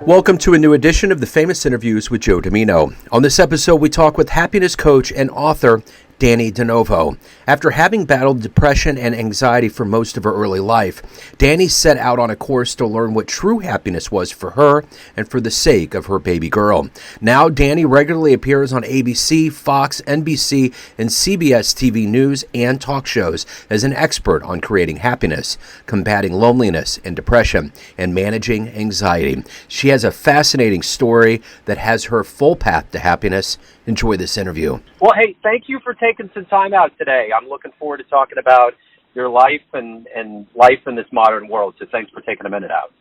Welcome to a new edition of the Famous Interviews with Joe Dimino. On this episode, we talk with happiness coach and author Dannie De Novo. After having battled depression and anxiety for most of her early life, Dannie set out on a course to learn what true happiness was for her and for the sake of her baby girl. Now, Dannie regularly appears on ABC, Fox, NBC, and CBS TV news and talk shows as an expert on creating happiness, combating loneliness and depression, and managing anxiety. She has a fascinating story that has her full path to happiness. Enjoy this interview. Well, hey, thank you for taking some time out today. I'm looking forward to talking about your life and life in this modern world, so thanks for taking a minute out.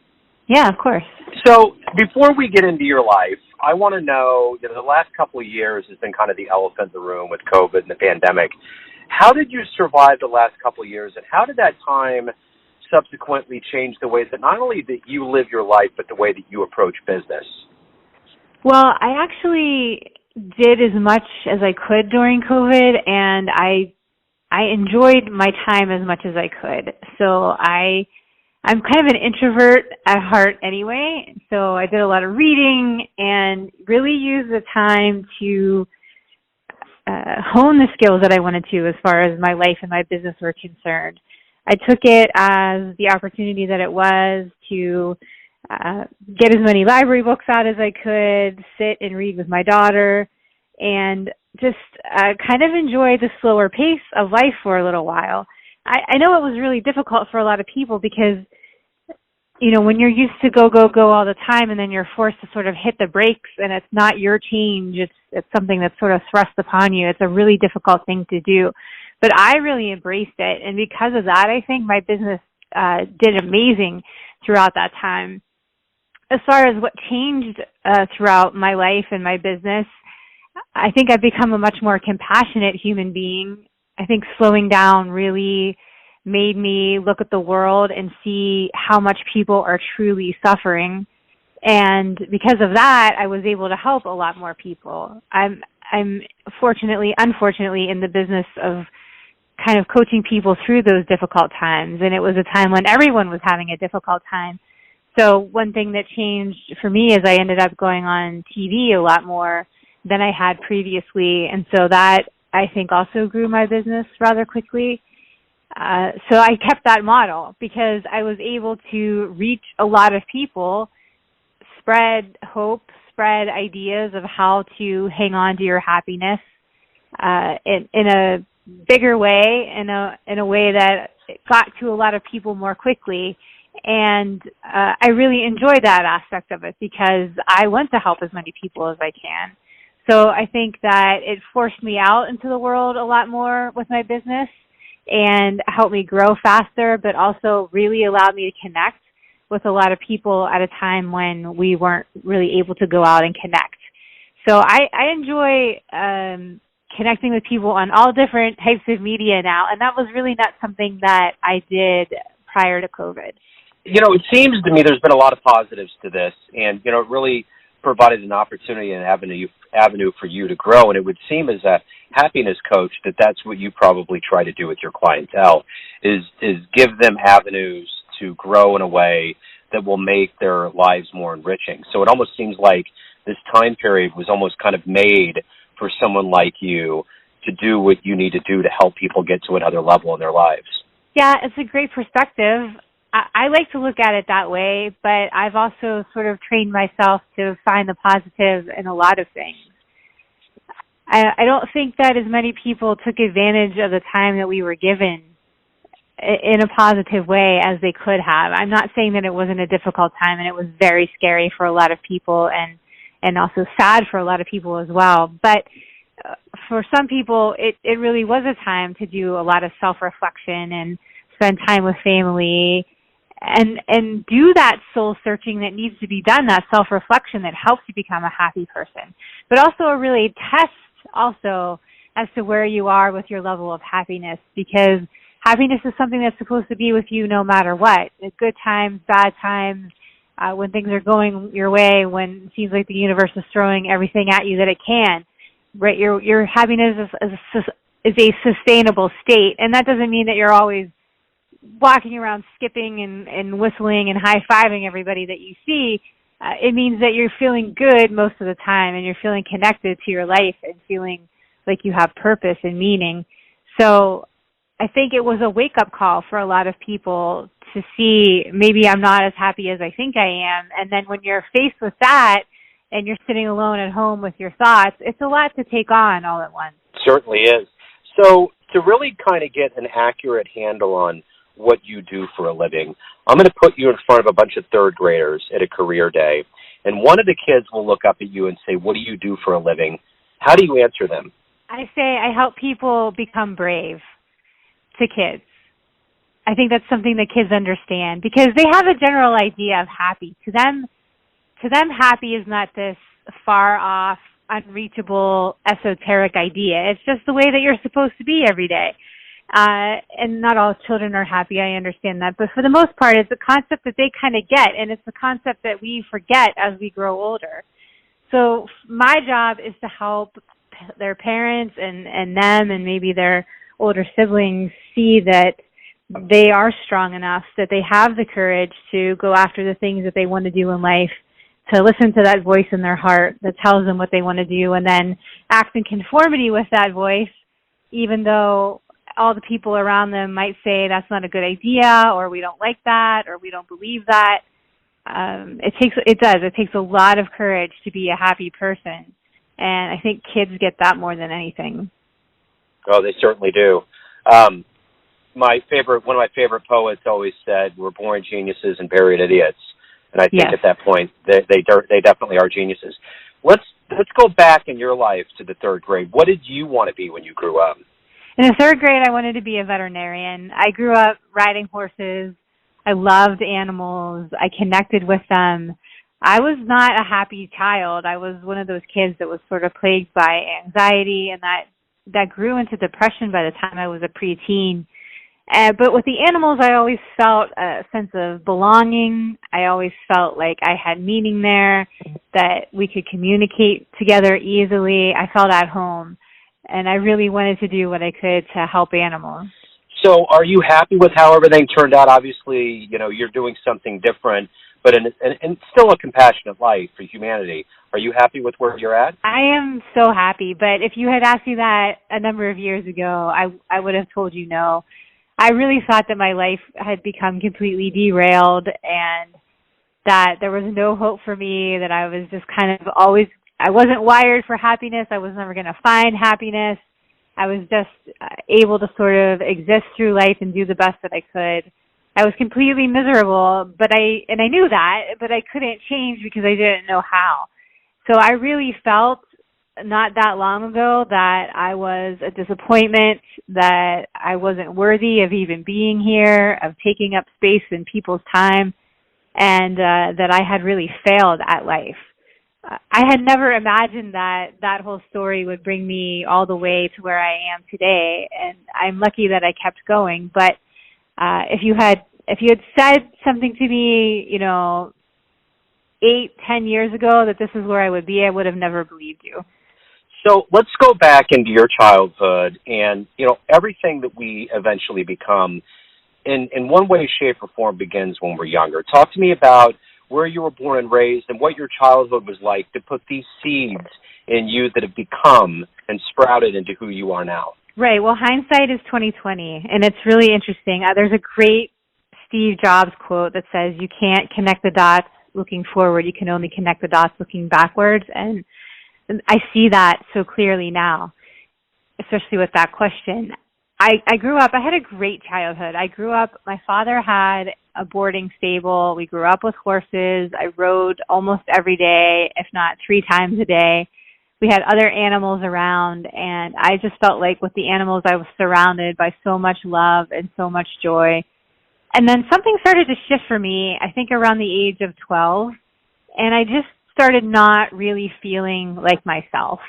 Yeah, of course. So before we get into your life, I want to know, the last couple of years has been kind of the elephant in the room with COVID and the pandemic. How did you survive the last couple of years, and how did that time subsequently change the way that not only that you live your life, but the way that you approach business? Well, I actually did as much as I could during COVID, and I enjoyed my time as much as I could. So I'm kind of an introvert at heart anyway, so I did a lot of reading and really used the time to hone the skills that I wanted to as far as my life and my business were concerned. I took it as the opportunity that it was to get as many library books out as I could, sit and read with my daughter, and just kind of enjoy the slower pace of life for a little while. I know it was really difficult for a lot of people because, when you're used to go all the time and then you're forced to sort of hit the brakes and it's not your change, it's something that's sort of thrust upon you. It's a really difficult thing to do. But I really embraced it, and because of that, I think my business did amazing throughout that time. As far as what changed throughout my life and my business, I think I've become a much more compassionate human being. I think slowing down really made me look at the world and see how much people are truly suffering. And because of that, I was able to help a lot more people. I'm unfortunately in the business of kind of coaching people through those difficult times. And it was a time when everyone was having a difficult time. So one thing that changed for me is I ended up going on TV a lot more than I had previously. And so that, I think, also grew my business rather quickly. So I kept that model because I was able to reach a lot of people, spread hope, spread ideas of how to hang on to your happiness in a bigger way, in a way that got to a lot of people more quickly. And I really enjoy that aspect of it because I want to help as many people as I can. So I think that it forced me out into the world a lot more with my business and helped me grow faster, but also really allowed me to connect with a lot of people at a time when we weren't really able to go out and connect. So I enjoy connecting with people on all different types of media now, and that was really not something that I did prior to COVID. It seems to me there's been a lot of positives to this, and, it really provided an opportunity and avenue for you to grow. And it would seem as a happiness coach that's what you probably try to do with your clientele is give them avenues to grow in a way that will make their lives more enriching. So it almost seems like this time period was almost kind of made for someone like you to do what you need to do to help people get to another level in their lives. Yeah, it's a great perspective. I like to look at it that way, but I've also sort of trained myself to find the positive in a lot of things. I don't think that as many people took advantage of the time that we were given in a positive way as they could have. I'm not saying that it wasn't a difficult time, and it was very scary for a lot of people and also sad for a lot of people as well. But for some people, it really was a time to do a lot of self-reflection and spend time with family and do that soul searching that needs to be done, that self-reflection that helps you become a happy person. But also a really test also as to where you are with your level of happiness, because happiness is something that's supposed to be with you no matter what. At good times, bad times, when things are going your way, when it seems like the universe is throwing everything at you that it can. Right? Your happiness is a sustainable state, and that doesn't mean that you're always walking around skipping and whistling and high-fiving everybody that you see, it means that you're feeling good most of the time and you're feeling connected to your life and feeling like you have purpose and meaning. So I think it was a wake-up call for a lot of people to see maybe I'm not as happy as I think I am. And then when you're faced with that and you're sitting alone at home with your thoughts, it's a lot to take on all at once. Certainly is. So to really kind of get an accurate handle on what you do for a living, I'm going to put you in front of a bunch of third graders at a career day, and one of the kids will look up at you and say, "What do you do for a living?" How do you answer them? I say I help people become brave to kids. I think that's something that kids understand because they have a general idea of happy. To them, happy is not this far off, unreachable, esoteric idea. It's just the way that you're supposed to be every day. And not all children are happy, I understand that. But for the most part, it's a concept that they kind of get, and it's a concept that we forget as we grow older. So my job is to help their parents and them and maybe their older siblings see that they are strong enough, that they have the courage to go after the things that they want to do in life, to listen to that voice in their heart that tells them what they want to do, and then act in conformity with that voice, even though all the people around them might say that's not a good idea, or we don't like that, or we don't believe that. It takes a lot of courage to be a happy person, and I think kids get that more than anything. Oh, they certainly do. One of my favorite poets always said, "We're born geniuses and buried idiots," and I think Yes. at that point they definitely are geniuses. Let's go back in your life to the third grade. What did you want to be when you grew up? In the third grade, I wanted to be a veterinarian. I grew up riding horses. I loved animals. I connected with them. I was not a happy child. I was one of those kids that was sort of plagued by anxiety, and that grew into depression by the time I was a preteen. But with the animals, I always felt a sense of belonging. I always felt like I had meaning there, that we could communicate together easily. I felt at home. And I really wanted to do what I could to help animals. So are you happy with how everything turned out? Obviously, you're doing something different, but and still a compassionate life for humanity. Are you happy with where you're at? I am so happy, but if you had asked me that a number of years ago, I would have told you no. I really thought that my life had become completely derailed and that there was no hope for me, that I was just kind of always, I wasn't wired for happiness. I was never going to find happiness. I was just able to sort of exist through life and do the best that I could. I was completely miserable, but I knew that, but I couldn't change because I didn't know how. So I really felt not that long ago that I was a disappointment, that I wasn't worthy of even being here, of taking up space in people's time, and that I had really failed at life. I had never imagined that whole story would bring me all the way to where I am today, and I'm lucky that I kept going. But if you had said something to me, 8-10 years ago that this is where I would be, I would have never believed you. So let's go back into your childhood, and everything that we eventually become, in one way, shape, or form, begins when we're younger. Talk to me about where you were born and raised and what your childhood was like to put these seeds in you that have become and sprouted into who you are now. Right. Well, hindsight is 20/20, and it's really interesting. There's a great Steve Jobs quote that says, "You can't connect the dots looking forward. You can only connect the dots looking backwards." And I see that so clearly now, especially with that question. I grew up, I had a great childhood. My father had a boarding stable. We grew up with horses. I rode almost every day, if not 3 times a day. We had other animals around, and I just felt like with the animals I was surrounded by so much love and so much joy. And then something started to shift for me, I think around the age of 12, and I just started not really feeling like myself.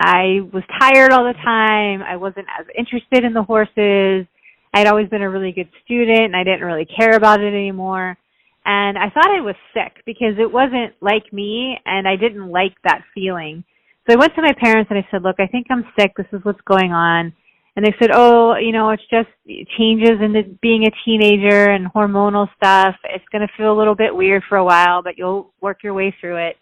I was tired all the time. I wasn't as interested in the horses. I'd always been a really good student, and I didn't really care about it anymore. And I thought I was sick because it wasn't like me, and I didn't like that feeling. So I went to my parents, and I said, "Look, I think I'm sick. This is what's going on." And they said, oh, it's just changes in being a teenager and hormonal stuff. It's going to feel a little bit weird for a while, but you'll work your way through it.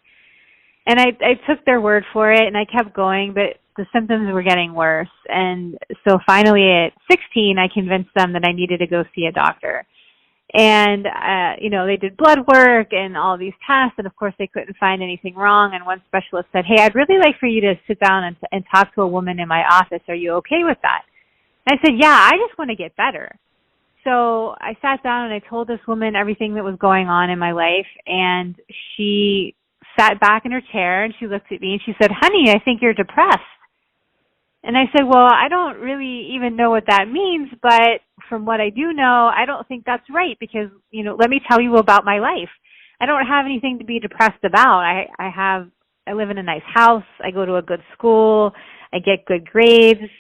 And I took their word for it, and I kept going, but the symptoms were getting worse. And so finally at 16, I convinced them that I needed to go see a doctor. And, they did blood work and all these tests, and of course they couldn't find anything wrong. And one specialist said, hey, I'd really like for you to sit down and talk to a woman in my office. Are you okay with that? And I said, yeah, I just want to get better. So I sat down and I told this woman everything that was going on in my life, and she sat back in her chair and she looked at me and she said, honey, I think you're depressed. And I said, well, I don't really even know what that means, but from what I do know, I don't think that's right because, let me tell you about my life. I don't have anything to be depressed about. I live in a nice house. I go to a good school. I get good grades.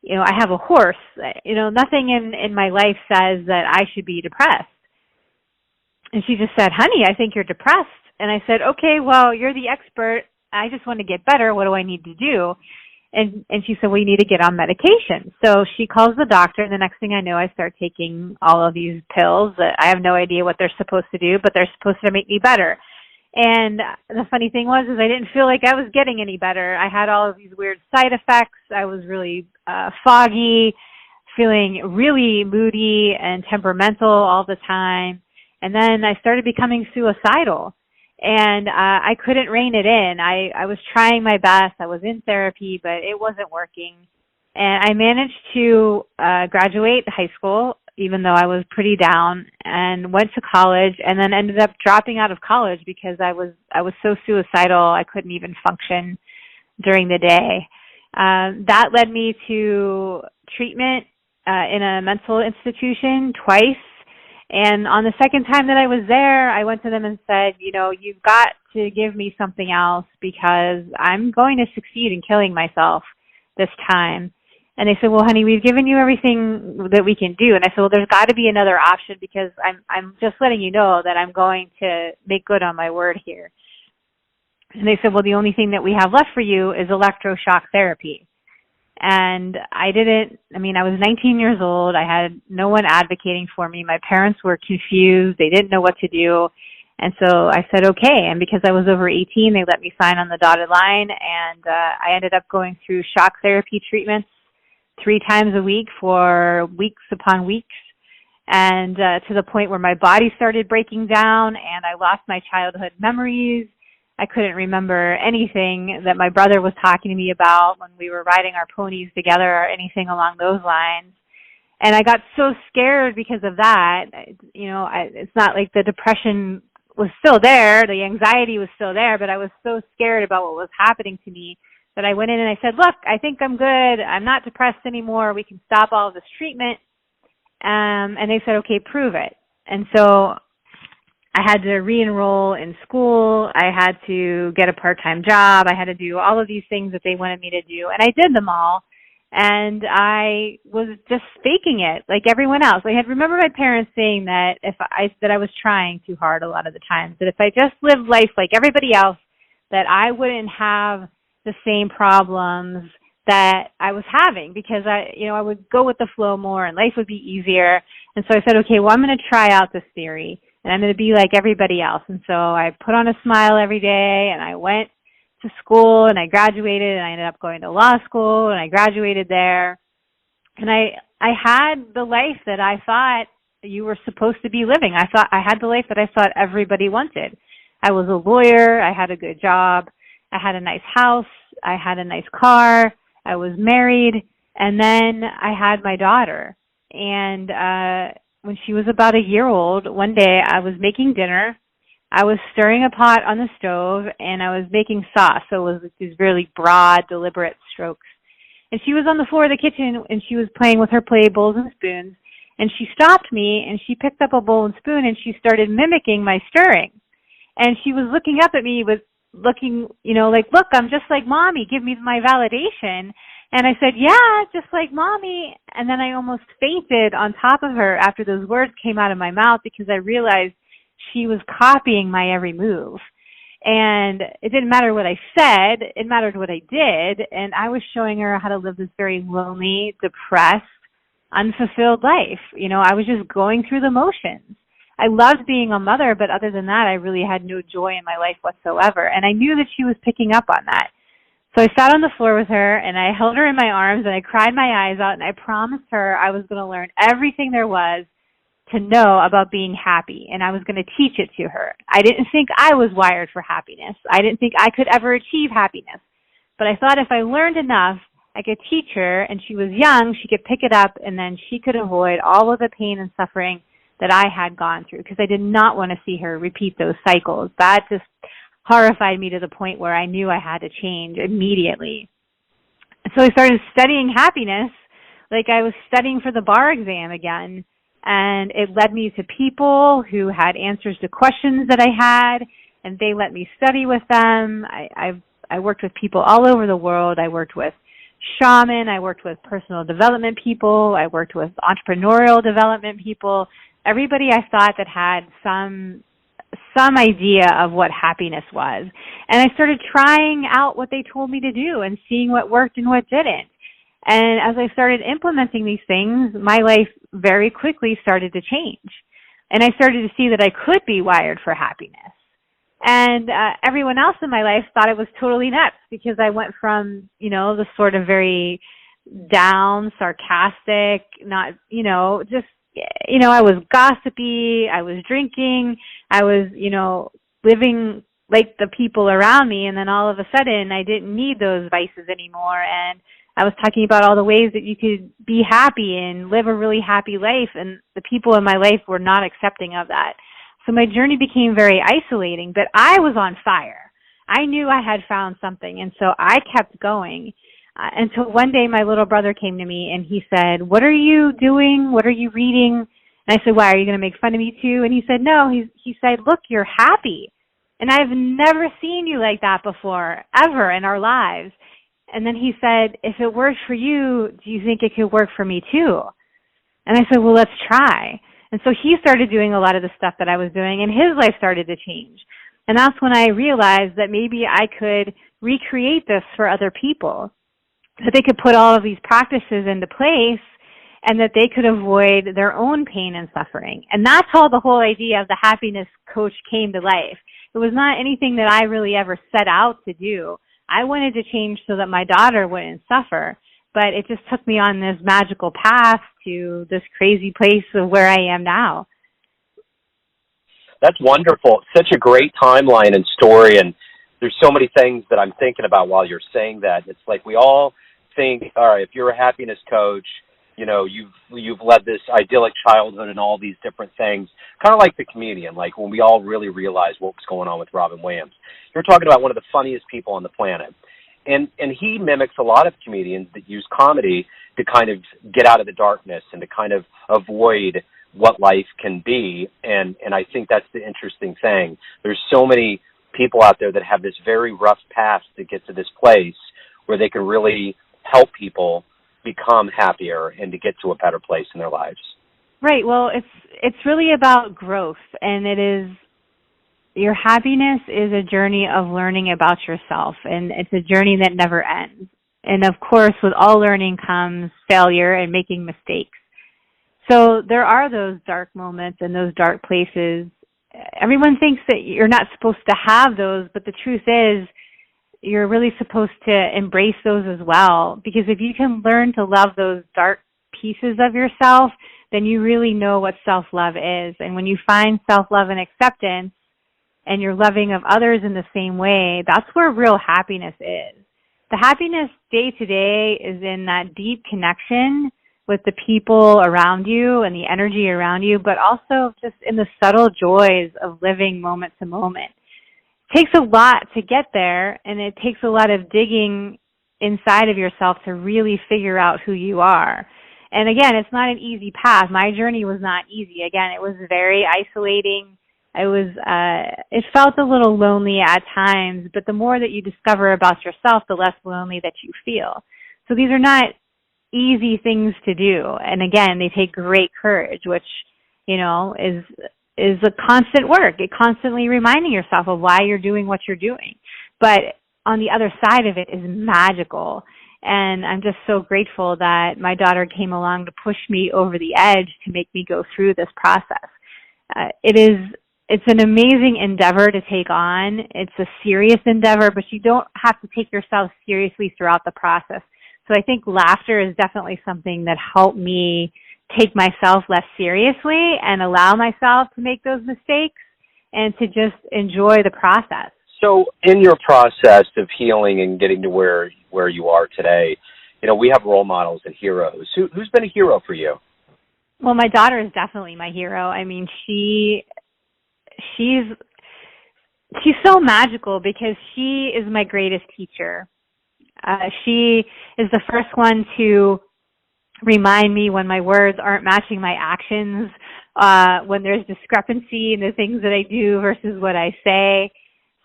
I have a horse. Nothing in my life says that I should be depressed. And she just said, honey, I think you're depressed. And I said, okay, well, you're the expert. I just want to get better. What do I need to do? And she said, well, you need to get on medication. So she calls the doctor, and the next thing I know, I start taking all of these pills that I have no idea what they're supposed to do, but they're supposed to make me better. And the funny thing was I didn't feel like I was getting any better. I had all of these weird side effects. I was really foggy, feeling really moody and temperamental all the time. And then I started becoming suicidal. And I couldn't rein it in. I was trying my best. I was in therapy, but it wasn't working. And I managed to graduate high school, even though I was pretty down, and went to college, and then ended up dropping out of college because I was so suicidal I couldn't even function during the day. That led me to treatment in a mental institution twice. And on the second time that I was there, I went to them and said, you've got to give me something else because I'm going to succeed in killing myself this time. And they said, well, honey, we've given you everything that we can do. And I said, well, there's got to be another option because I'm just letting you know that I'm going to make good on my word here. And they said, well, the only thing that we have left for you is electroshock therapy. And I was 19 years old. I had no one advocating for me. My parents were confused. They didn't know what to do. And so I said, okay. And because I was over 18, they let me sign on the dotted line. And I ended up going through shock therapy treatments 3 times a week for weeks upon weeks. And to the point where my body started breaking down and I lost my childhood memories. I couldn't remember anything that my brother was talking to me about when we were riding our ponies together or anything along those lines. And I got so scared because of that. It's not like the depression was still there. The anxiety was still there, but I was so scared about what was happening to me that I went in and I said, look, I think I'm good. I'm not depressed anymore. We can stop all of this treatment. And they said, okay, prove it. And so I had to re-enroll in school. I had to get a part-time job. I had to do all of these things that they wanted me to do. And I did them all. And I was just faking it like everyone else. I had remember my parents saying that that I was trying too hard a lot of the times, that if I just lived life like everybody else, that I wouldn't have the same problems that I was having because I would go with the flow more and life would be easier. And so I said, okay, well, I'm going to try out this theory. And I'm going to be like everybody else. And so I put on a smile every day, and I went to school, and I graduated, and I ended up going to law school, and I graduated there. And I had the life that I thought you were supposed to be living. I thought I had the life that I thought everybody wanted. I was a lawyer. I had a good job. I had a nice house. I had a nice car. I was married. And then I had my daughter. And when she was about a year old, one day I was making dinner. I was stirring a pot on the stove, and I was making sauce. So it was these really broad, deliberate strokes. And she was on the floor of the kitchen, and she was playing with her play bowls and spoons. And she stopped me, and she picked up a bowl and spoon, and she started mimicking my stirring. And she was looking up at me looking, like, look, I'm just like Mommy. Give me my validation. And I said, yeah, just like Mommy. And then I almost fainted on top of her after those words came out of my mouth because I realized she was copying my every move. And it didn't matter what I said, it mattered what I did. And I was showing her how to live this very lonely, depressed, unfulfilled life. I was just going through the motions. I loved being a mother, but other than that, I really had no joy in my life whatsoever. And I knew that she was picking up on that. So I sat on the floor with her, and I held her in my arms, and I cried my eyes out, and I promised her I was going to learn everything there was to know about being happy, and I was going to teach it to her. I didn't think I was wired for happiness. I didn't think I could ever achieve happiness. But I thought if I learned enough, I could teach her, and she was young, she could pick it up, and then she could avoid all of the pain and suffering that I had gone through, because I did not want to see her repeat those cycles. That just horrified me to the point where I knew I had to change immediately. So I started studying happiness like I was studying for the bar exam again. And it led me to people who had answers to questions that I had, and they let me study with them. I worked with people all over the world. I worked with shaman. I worked with personal development people. I worked with entrepreneurial development people. Everybody I thought that had some idea of what happiness was. And I started trying out what they told me to do and seeing what worked and what didn't. And as I started implementing these things, my life very quickly started to change. And I started to see that I could be wired for happiness. And everyone else in my life thought it was totally nuts, because I went from, the sort of very down, sarcastic, not, I was gossipy, I was drinking, I was, living like the people around me. And then all of a sudden, I didn't need those vices anymore. And I was talking about all the ways that you could be happy and live a really happy life, and the people in my life were not accepting of that. So my journey became very isolating, but I was on fire. I knew I had found something, and so I kept going until one day my little brother came to me and he said, "What are you doing? What are you reading?" And I said, "Why, are you going to make fun of me too?" And he said, "No." He said, "Look, you're happy. And I've never seen you like that before, ever in our lives." And then he said, "If it worked for you, do you think it could work for me too?" And I said, "Well, let's try." And so he started doing a lot of the stuff that I was doing, and his life started to change. And that's when I realized that maybe I could recreate this for other people, that they could put all of these practices into place and that they could avoid their own pain and suffering. And that's how the whole idea of the happiness coach came to life. It was not anything that I really ever set out to do. I wanted to change so that my daughter wouldn't suffer, but it just took me on this magical path to this crazy place of where I am now. That's wonderful. Such a great timeline and story, and there's so many things that I'm thinking about while you're saying that. It's like we all think, all right, if you're a happiness coach, you've led this idyllic childhood and all these different things, kind of like the comedian, like when we all really realized what was going on with Robin Williams. You're talking about one of the funniest people on the planet. And he mimics a lot of comedians that use comedy to kind of get out of the darkness and to kind of avoid what life can be. And I think that's the interesting thing. There's so many people out there that have this very rough path to get to this place where they can really help people become happier and to get to a better place in their lives. Right. Well, it's really about growth, and your happiness is a journey of learning about yourself, and it's a journey that never ends. And of course, with all learning comes failure and making mistakes. So there are those dark moments and those dark places. Everyone thinks that you're not supposed to have those, but the truth is you're really supposed to embrace those as well, because if you can learn to love those dark pieces of yourself, then you really know what self-love is. And when you find self-love and acceptance and you're loving of others in the same way, that's where real happiness is. The happiness day to day is in that deep connection with the people around you and the energy around you, but also just in the subtle joys of living moment to moment. It takes a lot to get there, and it takes a lot of digging inside of yourself to really figure out who you are. And again, it's not an easy path. My journey was not easy. Again, it was very isolating. It felt a little lonely at times, but the more that you discover about yourself, the less lonely that you feel. So these are not easy things to do. And again, they take great courage, which, is is a constant work. It constantly reminding yourself of why you're doing what you're doing. But on the other side of it is magical. And I'm just so grateful that my daughter came along to push me over the edge to make me go through this process. It's an amazing endeavor to take on. It's a serious endeavor, but you don't have to take yourself seriously throughout the process. So I think laughter is definitely something that helped me take myself less seriously and allow myself to make those mistakes and to just enjoy the process. So in your process of healing and getting to where you are today, we have role models and heroes. Who's been a hero for you? Well, my daughter is definitely my hero. I mean, she's so magical because she is my greatest teacher. She is the first one to remind me when my words aren't matching my actions, when there's discrepancy in the things that I do versus what I say.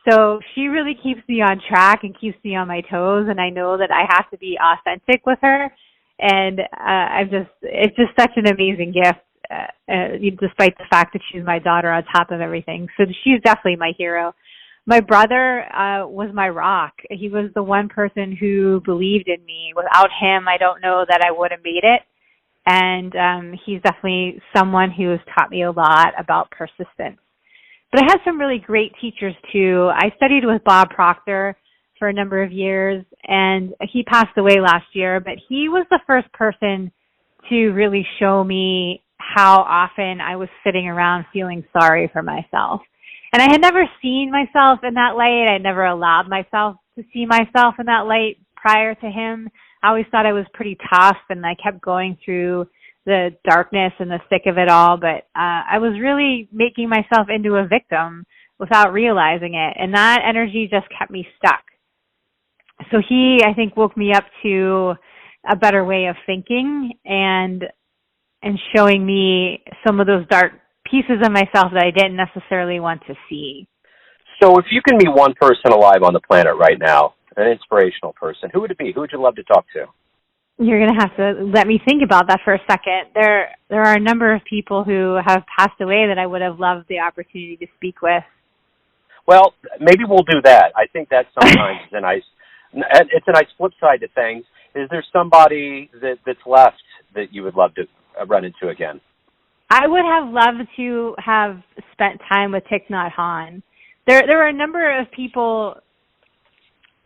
So she really keeps me on track and keeps me on my toes, and I know that I have to be authentic with her. And it's just such an amazing gift, despite the fact that she's my daughter on top of everything. So she's definitely my hero. My brother was my rock. He was the one person who believed in me. Without him, I don't know that I would have made it. And he's definitely someone who has taught me a lot about persistence. But I had some really great teachers, too. I studied with Bob Proctor for a number of years, and he passed away last year. But he was the first person to really show me how often I was sitting around feeling sorry for myself. And I had never seen myself in that light. I never allowed myself to see myself in that light prior to him. I always thought I was pretty tough, and I kept going through the darkness and the thick of it all. But I was really making myself into a victim without realizing it. And that energy just kept me stuck. So he, I think, woke me up to a better way of thinking and showing me some of those dark pieces of myself that I didn't necessarily want to see. So if you can be one person alive on the planet right now, an inspirational person, who would it be? Who would you love to talk to? You're going to have to let me think about that for a second. There are a number of people who have passed away that I would have loved the opportunity to speak with. Well, maybe we'll do that. I think that sometimes is it's a nice flip side to things. Is there somebody that's left that you would love to run into again? I would have loved to have spent time with Thich Nhat Hanh. There are a number of people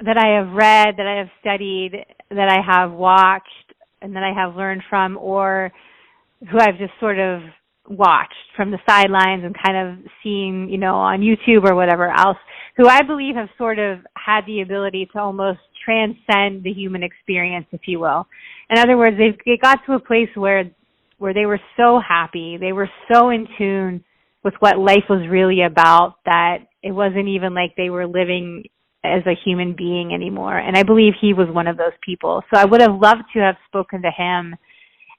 that I have read, that I have studied, that I have watched, and that I have learned from, or who I've just sort of watched from the sidelines and kind of seen, on YouTube or whatever else, who I believe have sort of had the ability to almost transcend the human experience, if you will. In other words, they got to a place where they were so happy, they were so in tune with what life was really about that it wasn't even like they were living as a human being anymore. And I believe he was one of those people. So I would have loved to have spoken to him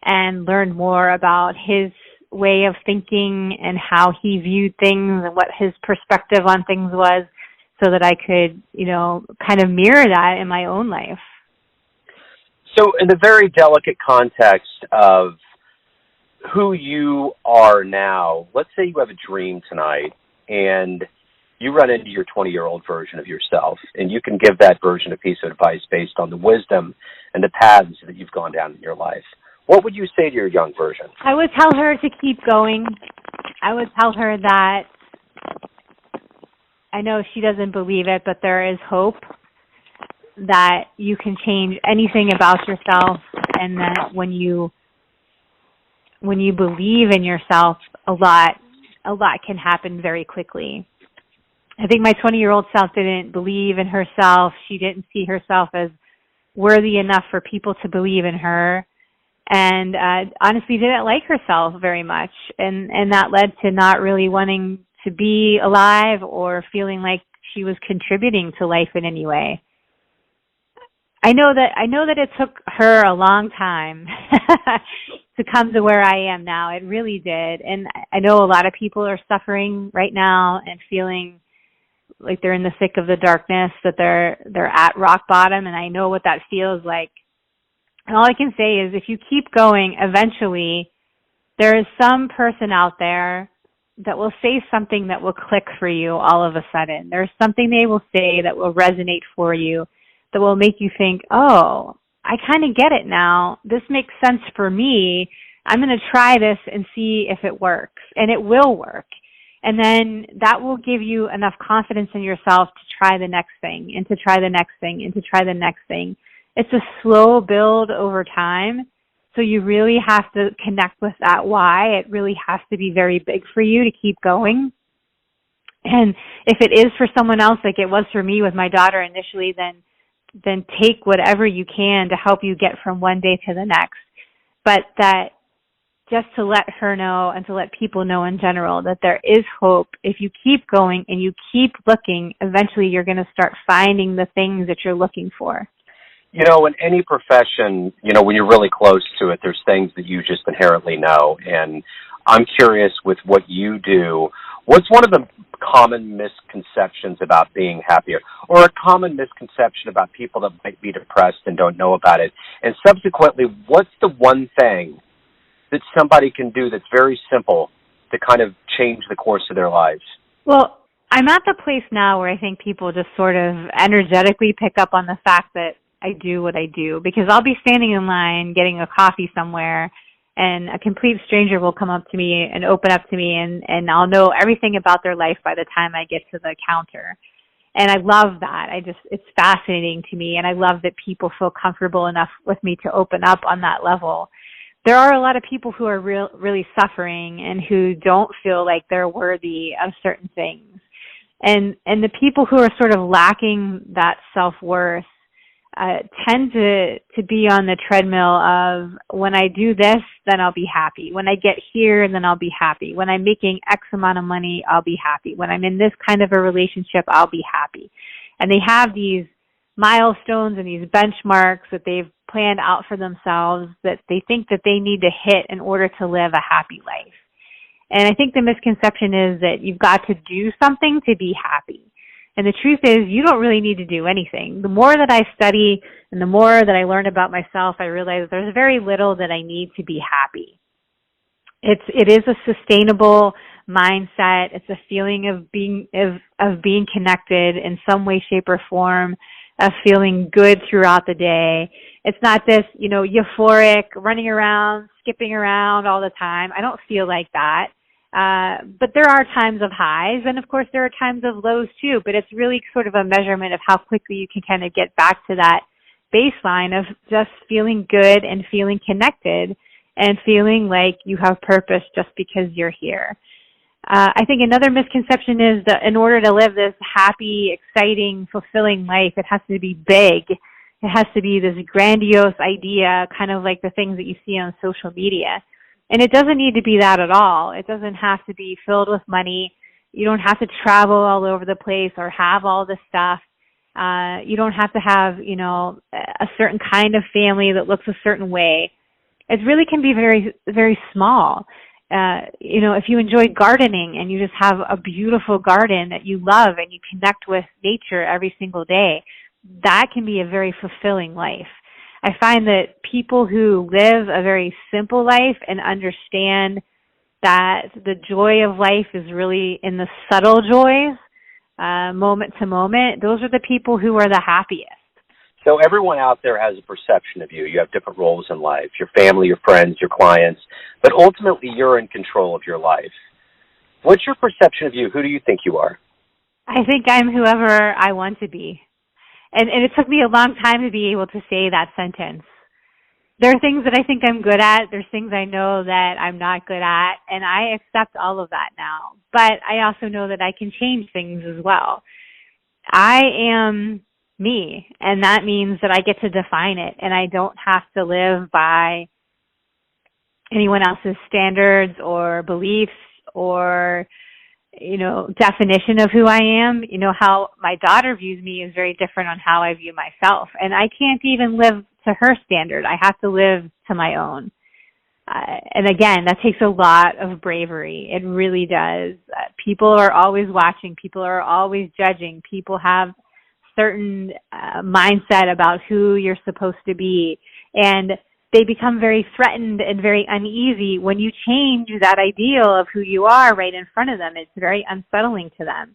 and learned more about his way of thinking and how he viewed things and what his perspective on things was, so that I could, kind of mirror that in my own life. So in the very delicate context of who you are now, let's say you have a dream tonight and you run into your 20-year-old version of yourself, and you can give that version a piece of advice based on the wisdom and the paths that you've gone down in your life. What would you say to your young version? I would tell her to keep going. I would tell her that I know she doesn't believe it, but there is hope that you can change anything about yourself, and that when you believe in yourself, a lot can happen very quickly. I think my 20-year-old self didn't believe in herself. She didn't see herself as worthy enough for people to believe in her, and honestly didn't like herself very much. And that led to not really wanting to be alive or feeling like she was contributing to life in any way. I know that it took her a long time to come to where I am now. It really did. And I know a lot of people are suffering right now and feeling like they're in the thick of the darkness, that they're at rock bottom, and I know what that feels like. And all I can say is if you keep going, eventually there is some person out there say something that will click for you all of a sudden. There's something they will say that will resonate for you, that will make you think, oh, I kind of get it now. This makes sense for me. I'm going to try this and see if it works. And it will work. And then that will give you enough confidence in yourself to try the next thing, and to try the next thing, and to try the next thing. It's a slow build over time. So you really have to connect with that why. It really has to be very big for you to keep going. And if it is for someone else, like it was for me with my daughter initially, then take whatever you can to help you get from one day to the next. But that just to let her know, and to let people know in general, that there is hope. If you keep going and you keep looking, eventually you're going to start finding the things that you're looking for. You know, in any profession, you know, when you're really close to it, there's things that you just inherently know. And I'm curious with what you do, what's one of the common misconceptions about being happier, or a common misconception about people that might be depressed and don't know about it? And subsequently, what's the one thing that somebody can do that's very simple to kind of change the course of their lives? Well, I'm at the place now where I think people just sort of energetically pick up on the fact that I do what I do, because I'll be standing in line getting a coffee somewhere, and a complete stranger will come up to me and open up to me, and I'll know everything about their life by the time I get to the counter. And I love that. It's fascinating to me, and I love that people feel comfortable enough with me to open up on that level. There are a lot of people who are really suffering and who don't feel like they're worthy of certain things. And the people who are sort of lacking that self-worth tend to be on the treadmill of, when I do this, then I'll be happy. When I get here, then I'll be happy. When I'm making X amount of money, I'll be happy. When I'm in this kind of a relationship, I'll be happy. And they have these milestones and these benchmarks that they've planned out for themselves that they think that they need to hit in order to live a happy life. And I think the misconception is that you've got to do something to be happy. And the truth is, you don't really need to do anything. The more that I study and the more that I learn about myself, I realize there's very little that I need to be happy. It is a sustainable mindset. It's a feeling of being connected in some way, shape, or form, of feeling good throughout the day. It's not this, euphoric, running around, skipping around all the time. I don't feel like that. But there are times of highs, and of course there are times of lows too, but it's really sort of a measurement of how quickly you can kind of get back to that baseline of just feeling good and feeling connected and feeling like you have purpose just because you're here. I think another misconception is that in order to live this happy, exciting, fulfilling life, it has to be big. It has to be this grandiose idea, kind of like the things that you see on social media. And it doesn't need to be that at all. It doesn't have to be filled with money. You don't have to travel all over the place or have all this stuff. You don't have to have, a certain kind of family that looks a certain way. It really can be very, very small. If you enjoy gardening and you just have a beautiful garden that you love and you connect with nature every single day, that can be a very fulfilling life. I find that people who live a very simple life and understand that the joy of life is really in the subtle joys, moment to moment, those are the people who are the happiest. So everyone out there has a perception of you. You have different roles in life, your family, your friends, your clients, but ultimately you're in control of your life. What's your perception of you? Who do you think you are? I think I'm whoever I want to be. And it took me a long time to be able to say that sentence. There are things that I think I'm good at. There's things I know that I'm not good at, and I accept all of that now. But I also know that I can change things as well. I am me, and that means that I get to define it, and I don't have to live by anyone else's standards or beliefs or definition of who I am. How my daughter views me is very different on how I view myself, and I can't even live to her standard. I have to live to my own. And again, that takes a lot of bravery. It really does. People are always watching. People are always judging. People have certain mindset about who you're supposed to be, and they become very threatened and very uneasy when you change that ideal of who you are right in front of them. It's very unsettling to them.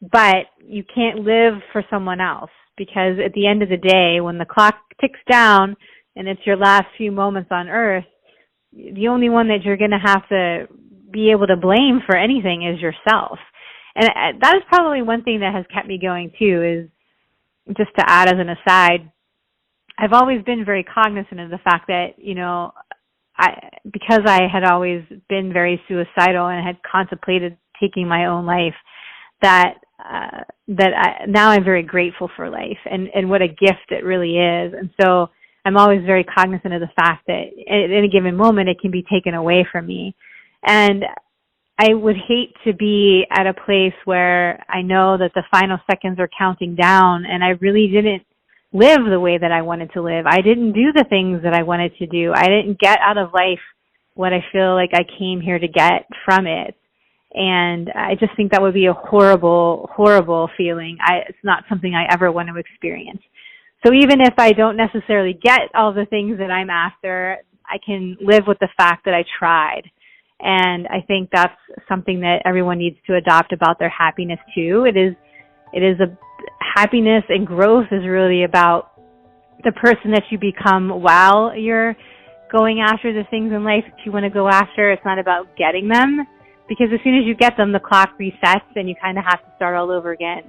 But you can't live for someone else, because at the end of the day, when the clock ticks down and it's your last few moments on earth, the only one that you're going to have to be able to blame for anything is yourself. And that is probably one thing that has kept me going too, is just to add as an aside, I've always been very cognizant of the fact that, because I had always been very suicidal and had contemplated taking my own life, now I'm very grateful for life and what a gift it really is. And so I'm always very cognizant of the fact that at any given moment it can be taken away from me. And I would hate to be at a place where I know that the final seconds are counting down and I really didn't live the way that I wanted to live. I didn't do the things that I wanted to do. I didn't get out of life what I feel like I came here to get from it. And I just think that would be a horrible, horrible feeling. It's not something I ever want to experience. So even if I don't necessarily get all the things that I'm after, I can live with the fact that I tried. And I think that's something that everyone needs to adopt about their happiness too. It is a happiness, and growth is really about the person that you become while you're going after the things in life that you want to go after. It's not about getting them, because as soon as you get them, the clock resets and you kind of have to start all over again.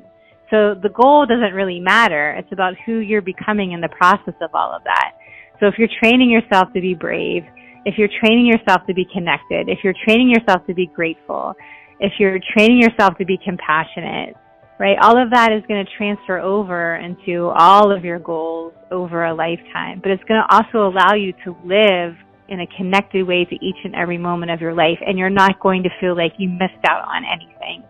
So the goal doesn't really matter. It's about who you're becoming in the process of all of that. So if you're training yourself to be brave, if you're training yourself to be connected, if you're training yourself to be grateful, if you're training yourself to be compassionate, right, all of that is going to transfer over into all of your goals over a lifetime. But it's going to also allow you to live in a connected way to each and every moment of your life, and you're not going to feel like you missed out on anything.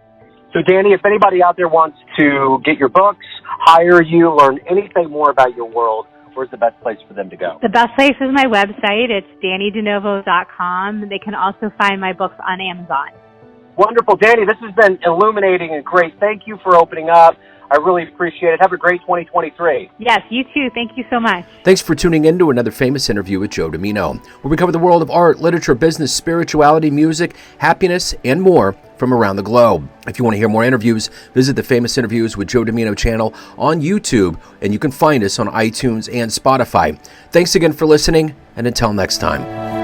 So, Dannie, if anybody out there wants to get your books, hire you, learn anything more about your world, where's the best place for them to go? The best place is my website. It's DannieDeNovo.com. They can also find my books on Amazon. Wonderful. Dannie, this has been illuminating and great. Thank you for opening up. I really appreciate it. Have a great 2023. Yes, you too. Thank you so much. Thanks for tuning in to another famous interview with Joe Dimino, where we cover the world of art, literature, business, spirituality, music, happiness, and more from around the globe. If you want to hear more interviews, visit the Famous Interviews with Joe Dimino channel on YouTube, and you can find us on iTunes and Spotify. Thanks again for listening, and until next time.